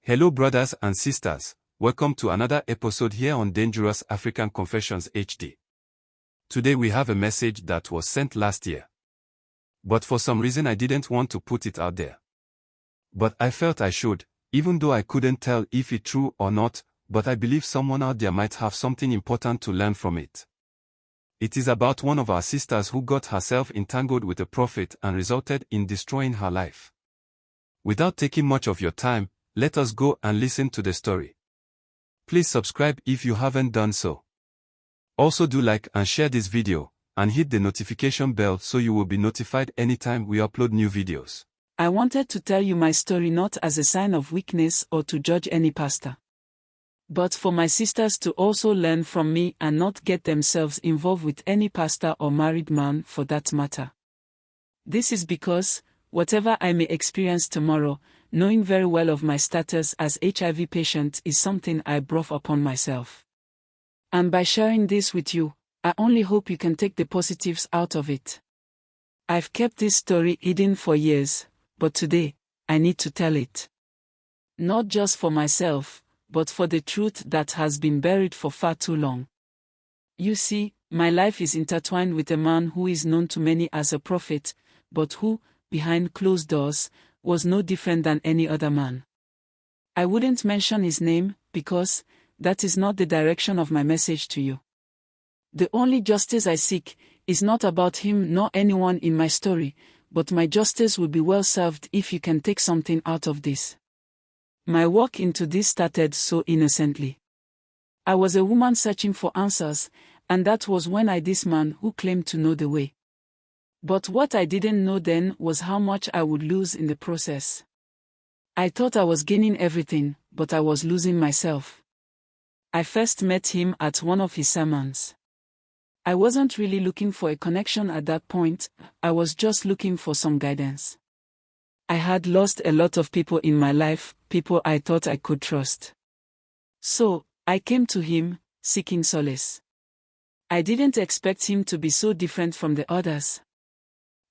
Hello brothers and sisters, welcome to another episode here on Dangerous African Confessions HD. Today we have a message that was sent last year. But for some reason I didn't want to put it out there. But I felt I should, even though I couldn't tell if it's true or not, but I believe someone out there might have something important to learn from it. It is about one of our sisters who got herself entangled with a prophet and resulted in destroying her life. Without taking much of your time, let us go and listen to the story. Please subscribe if you haven't done so. Also do like and share this video, and hit the notification bell so you will be notified anytime we upload new videos. I wanted to tell you my story not as a sign of weakness or to judge any pastor, but for my sisters to also learn from me and not get themselves involved with any pastor or married man for that matter. This is because, whatever I may experience tomorrow, knowing very well of my status as HIV patient is something I brought upon myself. And by sharing this with you, I only hope you can take the positives out of it. I've kept this story hidden for years, but today, I need to tell it. Not just for myself, but for the truth that has been buried for far too long. You see, my life is intertwined with a man who is known to many as a prophet, but who, behind closed doors, was no different than any other man. I wouldn't mention his name, because that is not the direction of my message to you. The only justice I seek is not about him nor anyone in my story, but my justice will be well served if you can take something out of this. My walk into this started so innocently. I was a woman searching for answers, and that was when I this man who claimed to know the way. But what I didn't know then was how much I would lose in the process. I thought I was gaining everything, but I was losing myself. I first met him at one of his sermons. I wasn't really looking for a connection at that point, I was just looking for some guidance. I had lost a lot of people in my life, people I thought I could trust. So, I came to him, seeking solace. I didn't expect him to be so different from the others.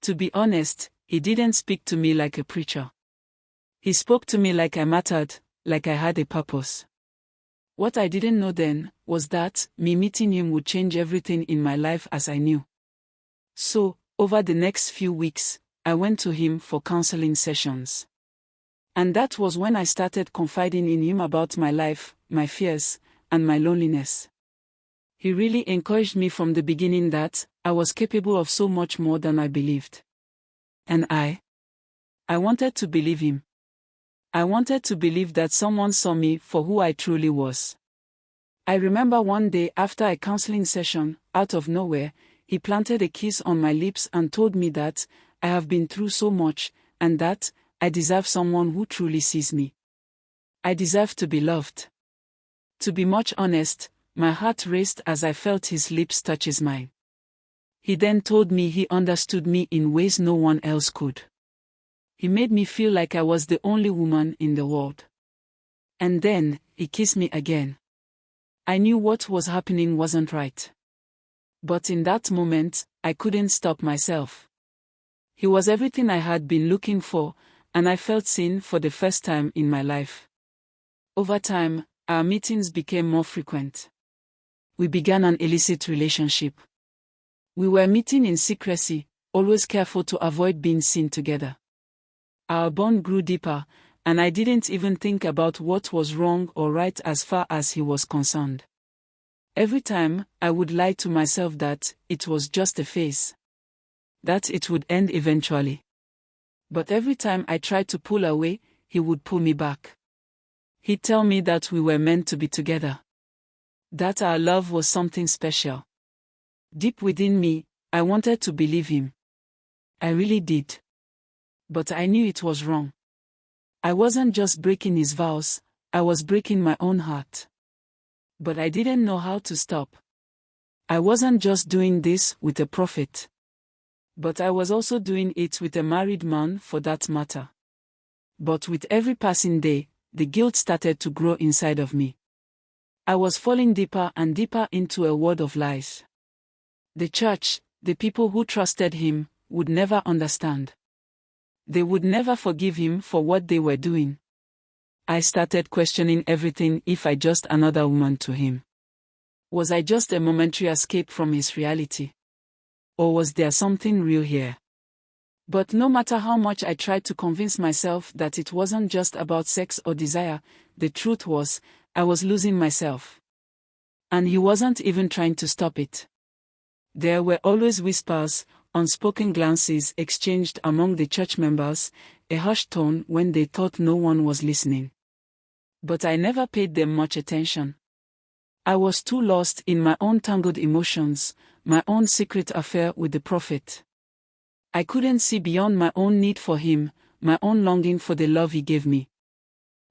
To be honest, he didn't speak to me like a preacher. He spoke to me like I mattered, like I had a purpose. What I didn't know then was that me meeting him would change everything in my life as I knew. So, over the next few weeks, I went to him for counseling sessions. And that was when I started confiding in him about my life, my fears, and my loneliness. He really encouraged me from the beginning that I was capable of so much more than I believed. And I wanted to believe him. I wanted to believe that someone saw me for who I truly was. I remember one day after a counseling session, out of nowhere, he planted a kiss on my lips and told me that I have been through so much, and that I deserve someone who truly sees me. I deserve to be loved. To be much honest, my heart raced as I felt his lips touch mine. He then told me he understood me in ways no one else could. He made me feel like I was the only woman in the world. And then, he kissed me again. I knew what was happening wasn't right. But in that moment, I couldn't stop myself. He was everything I had been looking for, and I felt seen for the first time in my life. Over time, our meetings became more frequent. We began an illicit relationship. We were meeting in secrecy, always careful to avoid being seen together. Our bond grew deeper, and I didn't even think about what was wrong or right as far as he was concerned. Every time, I would lie to myself that it was just a phase, that it would end eventually. But every time I tried to pull away, he would pull me back. He'd tell me that we were meant to be together, that our love was something special. Deep within me, I wanted to believe him. I really did. But I knew it was wrong. I wasn't just breaking his vows, I was breaking my own heart. But I didn't know how to stop. I wasn't just doing this with a prophet, but I was also doing it with a married man for that matter. But with every passing day, the guilt started to grow inside of me. I was falling deeper and deeper into a world of lies. The church, the people who trusted him, would never understand. They would never forgive him for what they were doing. I started questioning everything. If I just another woman to him? Was I just a momentary escape from his reality? Or was there something real here? But no matter how much I tried to convince myself that it wasn't just about sex or desire, the truth was, I was losing myself. And he wasn't even trying to stop it. There were always whispers, unspoken glances exchanged among the church members, a hushed tone when they thought no one was listening. But I never paid them much attention. I was too lost in my own tangled emotions, my own secret affair with the prophet. I couldn't see beyond my own need for him, my own longing for the love he gave me.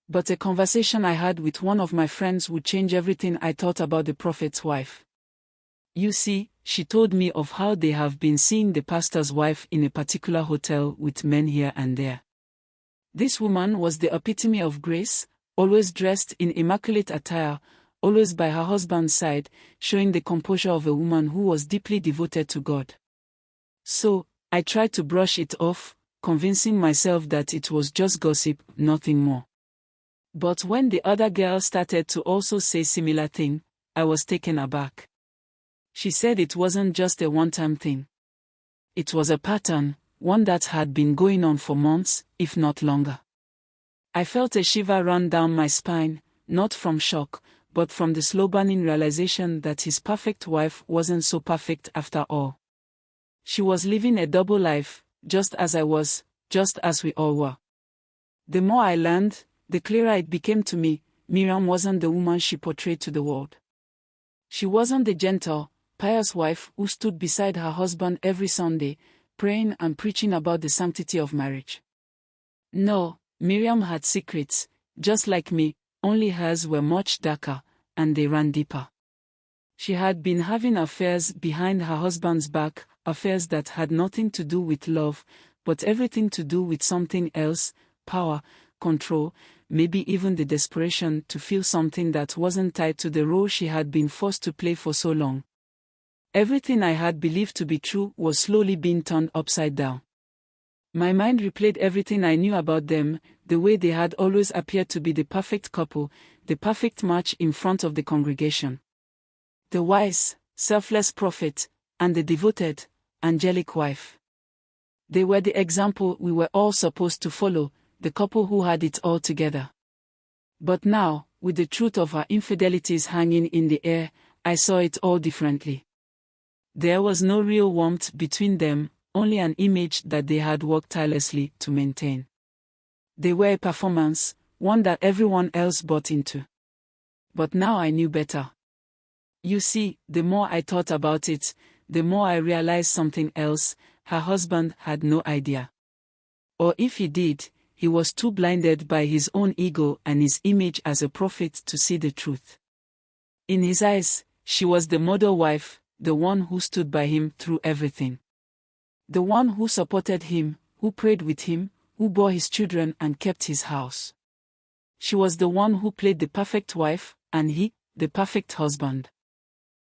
But a conversation I had with one of my friends would change everything I thought about the prophet's wife. You see, she told me of how they have been seeing the pastor's wife in a particular hotel with men here and there. This woman was the epitome of grace, always dressed in immaculate attire, always by her husband's side, showing the composure of a woman who was deeply devoted to God. So, I tried to brush it off, convincing myself that it was just gossip, nothing more. But when the other girl started to also say similar thing, I was taken aback. She said it wasn't just a one-time thing. It was a pattern, one that had been going on for months, if not longer. I felt a shiver run down my spine, not from shock, but from the slow-burning realization that his perfect wife wasn't so perfect after all. She was living a double life, just as I was, just as we all were. The more I learned, the clearer it became to me, Miriam wasn't the woman she portrayed to the world. She wasn't the gentle, pious wife who stood beside her husband every Sunday, praying and preaching about the sanctity of marriage. No, Miriam had secrets, just like me, only hers were much darker, and they ran deeper. She had been having affairs behind her husband's back, affairs that had nothing to do with love, but everything to do with something else, power, control, maybe even the desperation to feel something that wasn't tied to the role she had been forced to play for so long. Everything I had believed to be true was slowly being turned upside down. My mind replayed everything I knew about them, the way they had always appeared to be the perfect couple, the perfect match in front of the congregation. The wise, selfless prophet, and the devoted, angelic wife. They were the example we were all supposed to follow, the couple who had it all together. But now, with the truth of our infidelities hanging in the air, I saw it all differently. There was no real warmth between them, only an image that they had worked tirelessly to maintain. They were a performance, one that everyone else bought into. But now I knew better. You see, the more I thought about it, the more I realized something else. Her husband had no idea. Or if he did, he was too blinded by his own ego and his image as a prophet to see the truth. In his eyes, she was the model wife, the one who stood by him through everything. The one who supported him, who prayed with him, who bore his children and kept his house. She was the one who played the perfect wife, and he, the perfect husband.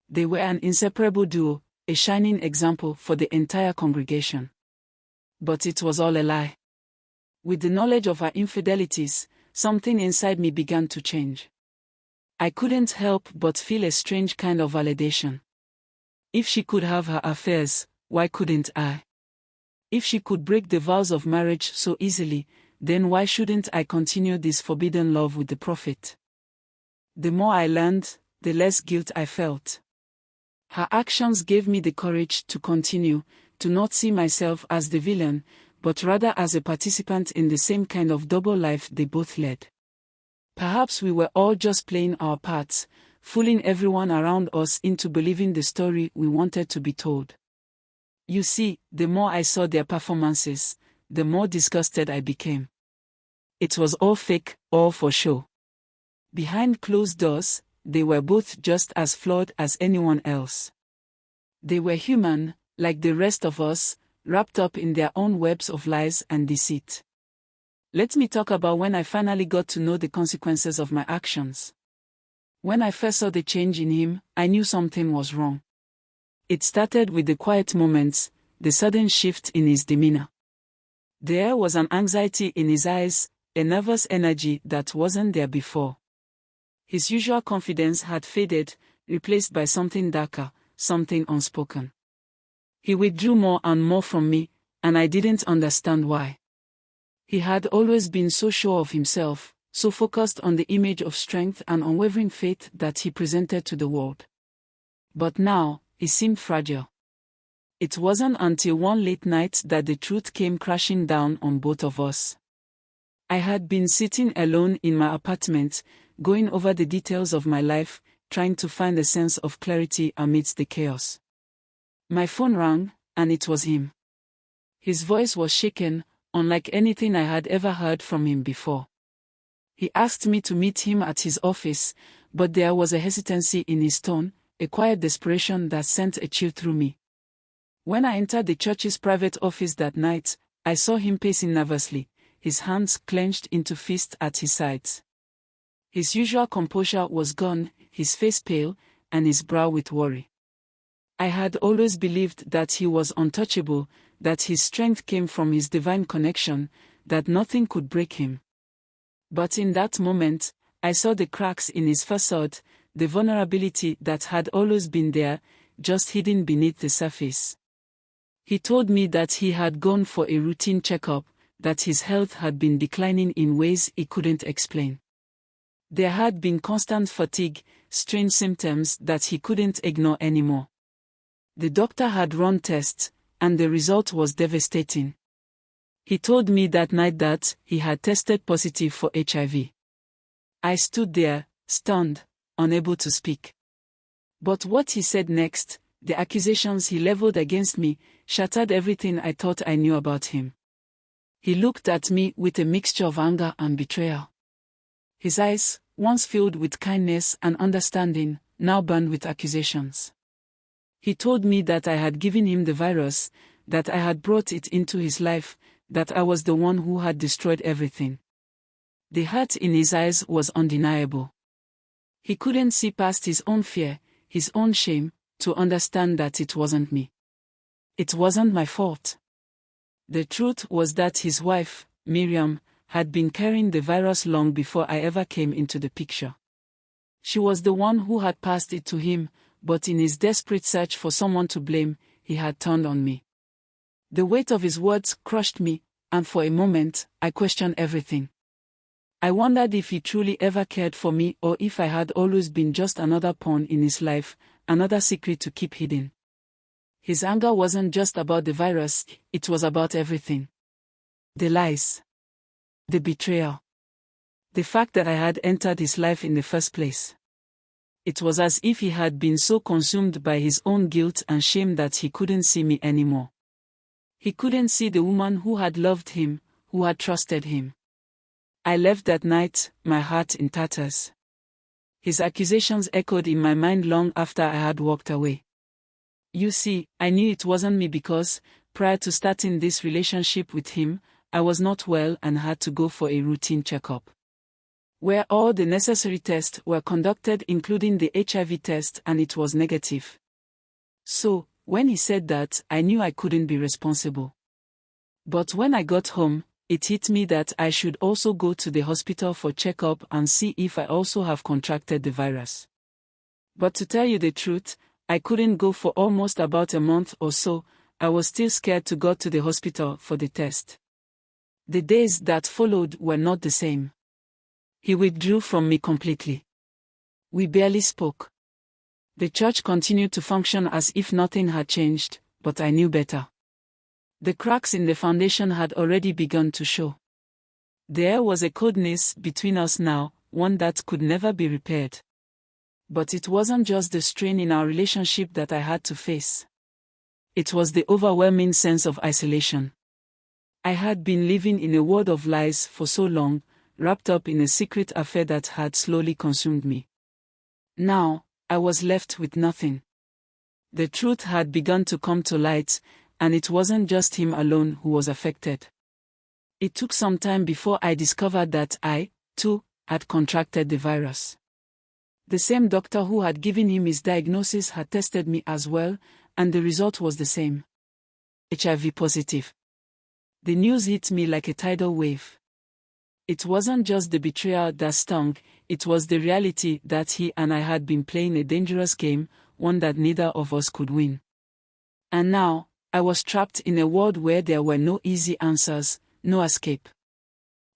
They were an inseparable duo, a shining example for the entire congregation. But it was all a lie. With the knowledge of her infidelities, something inside me began to change. I couldn't help but feel a strange kind of validation. If she could have her affairs, why couldn't I? If she could break the vows of marriage so easily, then why shouldn't I continue this forbidden love with the prophet? The more I learned, the less guilt I felt. Her actions gave me the courage to continue, to not see myself as the villain, but rather as a participant in the same kind of double life they both led. Perhaps we were all just playing our parts, fooling everyone around us into believing the story we wanted to be told. You see, the more I saw their performances, the more disgusted I became. It was all fake, all for show. Behind closed doors, they were both just as flawed as anyone else. They were human, like the rest of us, wrapped up in their own webs of lies and deceit. Let me talk about when I finally got to know the consequences of my actions. When I first saw the change in him, I knew something was wrong. It started with the quiet moments, the sudden shift in his demeanor. There was an anxiety in his eyes, a nervous energy that wasn't there before. His usual confidence had faded, replaced by something darker, something unspoken. He withdrew more and more from me, and I didn't understand why. He had always been so sure of himself, so focused on the image of strength and unwavering faith that he presented to the world. But now, he seemed fragile. It wasn't until one late night that the truth came crashing down on both of us. I had been sitting alone in my apartment, going over the details of my life, trying to find a sense of clarity amidst the chaos. My phone rang, and it was him. His voice was shaken, unlike anything I had ever heard from him before. He asked me to meet him at his office, but there was a hesitancy in his tone, a quiet desperation that sent a chill through me. When I entered the church's private office that night, I saw him pacing nervously, his hands clenched into fists at his sides. His usual composure was gone, his face pale, and his brow with worry. I had always believed that he was untouchable, that his strength came from his divine connection, that nothing could break him. But in that moment, I saw the cracks in his facade, the vulnerability that had always been there, just hidden beneath the surface. He told me that he had gone for a routine checkup, that his health had been declining in ways he couldn't explain. There had been constant fatigue, strange symptoms that he couldn't ignore anymore. The doctor had run tests, and the result was devastating. He told me that night that he had tested positive for HIV. I stood there, stunned, unable to speak. But what he said next, the accusations he leveled against me, shattered everything I thought I knew about him. He looked at me with a mixture of anger and betrayal. His eyes, once filled with kindness and understanding, now burned with accusations. He told me that I had given him the virus, that I had brought it into his life, that I was the one who had destroyed everything. The hurt in his eyes was undeniable. He couldn't see past his own fear, his own shame, to understand that it wasn't me. It wasn't my fault. The truth was that his wife, Miriam, had been carrying the virus long before I ever came into the picture. She was the one who had passed it to him, but in his desperate search for someone to blame, he had turned on me. The weight of his words crushed me, and for a moment, I questioned everything. I wondered if he truly ever cared for me or if I had always been just another pawn in his life, another secret to keep hidden. His anger wasn't just about the virus, it was about everything. The lies. The betrayal. The fact that I had entered his life in the first place. It was as if he had been so consumed by his own guilt and shame that he couldn't see me anymore. He couldn't see the woman who had loved him, who had trusted him. I left that night, my heart in tatters. His accusations echoed in my mind long after I had walked away. You see, I knew it wasn't me because, prior to starting this relationship with him, I was not well and had to go for a routine checkup, where all the necessary tests were conducted, including the HIV test, and it was negative. So, when he said that, I knew I couldn't be responsible. But when I got home, it hit me that I should also go to the hospital for checkup and see if I also have contracted the virus. But to tell you the truth, I couldn't go for almost about a month or so. I was still scared to go to the hospital for the test. The days that followed were not the same. He withdrew from me completely. We barely spoke. The church continued to function as if nothing had changed, but I knew better. The cracks in the foundation had already begun to show. There was a coldness between us now, one that could never be repaired. But it wasn't just the strain in our relationship that I had to face. It was the overwhelming sense of isolation. I had been living in a world of lies for so long, wrapped up in a secret affair that had slowly consumed me. Now, I was left with nothing. The truth had begun to come to light, and it wasn't just him alone who was affected. It took some time before I discovered that I, too, had contracted the virus. The same doctor who had given him his diagnosis had tested me as well, and the result was the same. HIV positive. The news hit me like a tidal wave. It wasn't just the betrayal that stung, it was the reality that he and I had been playing a dangerous game, one that neither of us could win. And now, I was trapped in a world where there were no easy answers, no escape.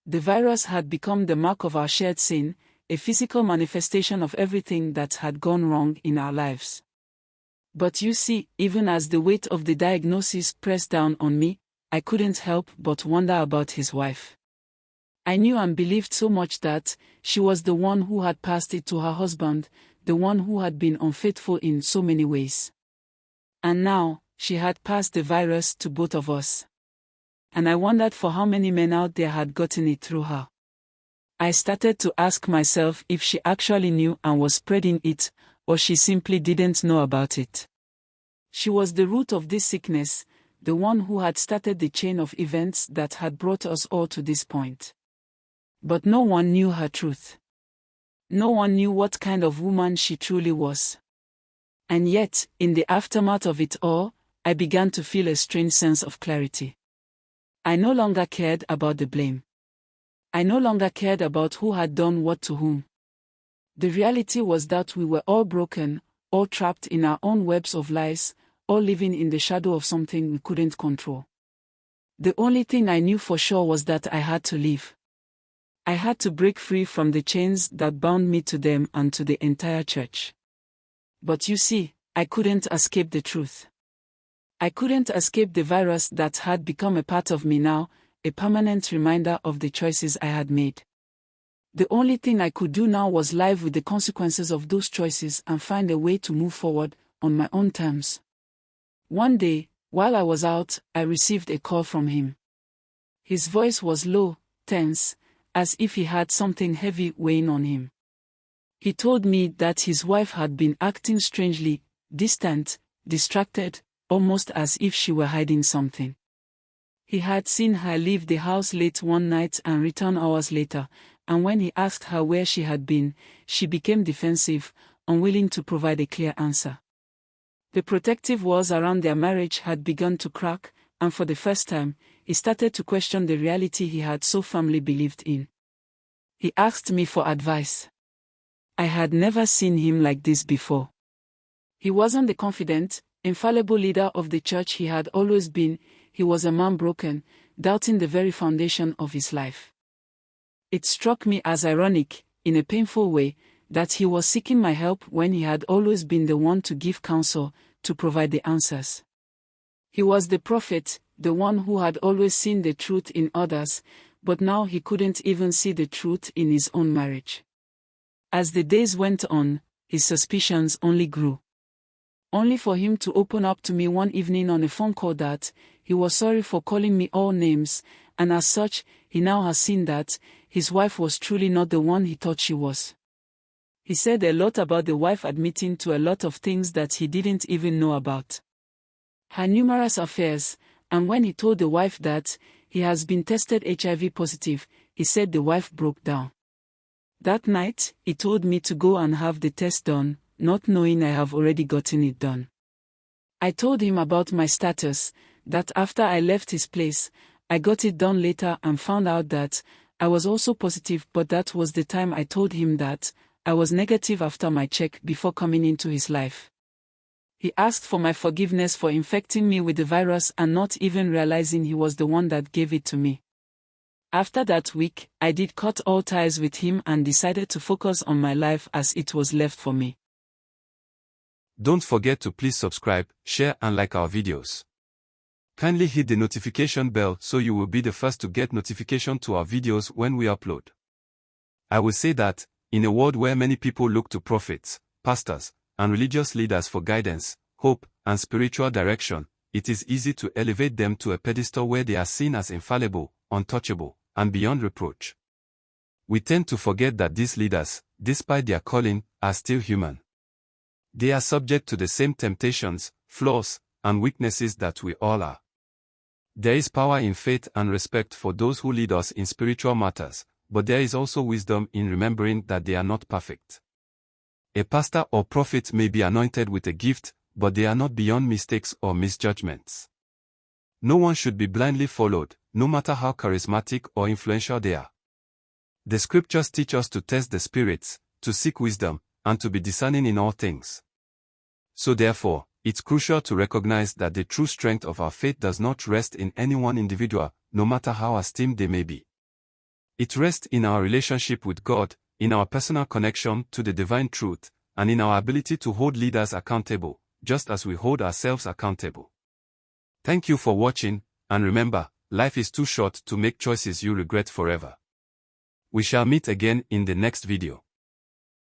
The virus had become the mark of our shared sin, a physical manifestation of everything that had gone wrong in our lives. But you see, even as the weight of the diagnosis pressed down on me, I couldn't help but wonder about his wife. I knew and believed so much that she was the one who had passed it to her husband, the one who had been unfaithful in so many ways. And now, she had passed the virus to both of us. And I wondered for how many men out there had gotten it through her. I started to ask myself if she actually knew and was spreading it, or she simply didn't know about it. She was the root of this sickness, the one who had started the chain of events that had brought us all to this point. But no one knew her truth. No one knew what kind of woman she truly was. And yet, in the aftermath of it all, I began to feel a strange sense of clarity. I no longer cared about the blame. I no longer cared about who had done what to whom. The reality was that we were all broken, all trapped in our own webs of lies, all living in the shadow of something we couldn't control. The only thing I knew for sure was that I had to leave. I had to break free from the chains that bound me to them and to the entire church. But you see, I couldn't escape the truth. I couldn't escape the virus that had become a part of me now, a permanent reminder of the choices I had made. The only thing I could do now was live with the consequences of those choices and find a way to move forward, on my own terms. One day, while I was out, I received a call from him. His voice was low, tense, as if he had something heavy weighing on him. He told me that his wife had been acting strangely, distant, distracted, almost as if she were hiding something. He had seen her leave the house late one night and return hours later, and when he asked her where she had been, she became defensive, unwilling to provide a clear answer. The protective walls around their marriage had begun to crack, and for the first time, he started to question the reality he had so firmly believed in. He asked me for advice. I had never seen him like this before. He wasn't the confident, infallible leader of the church he had always been. He was a man broken, doubting the very foundation of his life. It struck me as ironic, in a painful way, that he was seeking my help when he had always been the one to give counsel, to provide the answers. He was the prophet, the one who had always seen the truth in others, but now he couldn't even see the truth in his own marriage. As the days went on, his suspicions only grew. Only for him to open up to me one evening on a phone call that he was sorry for calling me all names, and as such, he now has seen that his wife was truly not the one he thought she was. He said a lot about the wife admitting to a lot of things that he didn't even know about. Her numerous affairs, and when he told the wife that he has been tested HIV positive, he said the wife broke down. That night, he told me to go and have the test done, not knowing I have already gotten it done. I told him about my status, that after I left his place, I got it done later and found out that I was also positive, but that was the time I told him that I was negative after my check before coming into his life. He asked for my forgiveness for infecting me with the virus and not even realizing he was the one that gave it to me. After that week, I did cut all ties with him and decided to focus on my life as it was left for me. Don't forget to please subscribe, share and like our videos. Kindly hit the notification bell so you will be the first to get notification to our videos when we upload. I will say that, in a world where many people look to prophets, pastors, and religious leaders for guidance, hope, and spiritual direction, it is easy to elevate them to a pedestal where they are seen as infallible, untouchable, and beyond reproach. We tend to forget that these leaders, despite their calling, are still human. They are subject to the same temptations, flaws, and weaknesses that we all are. There is power in faith and respect for those who lead us in spiritual matters, but there is also wisdom in remembering that they are not perfect. A pastor or prophet may be anointed with a gift, but they are not beyond mistakes or misjudgments. No one should be blindly followed, no matter how charismatic or influential they are. The scriptures teach us to test the spirits, to seek wisdom, and to be discerning in all things. So therefore, it's crucial to recognize that the true strength of our faith does not rest in any one individual, no matter how esteemed they may be. It rests in our relationship with God, in our personal connection to the divine truth, and in our ability to hold leaders accountable, just as we hold ourselves accountable. Thank you for watching, and remember, life is too short to make choices you regret forever. We shall meet again in the next video.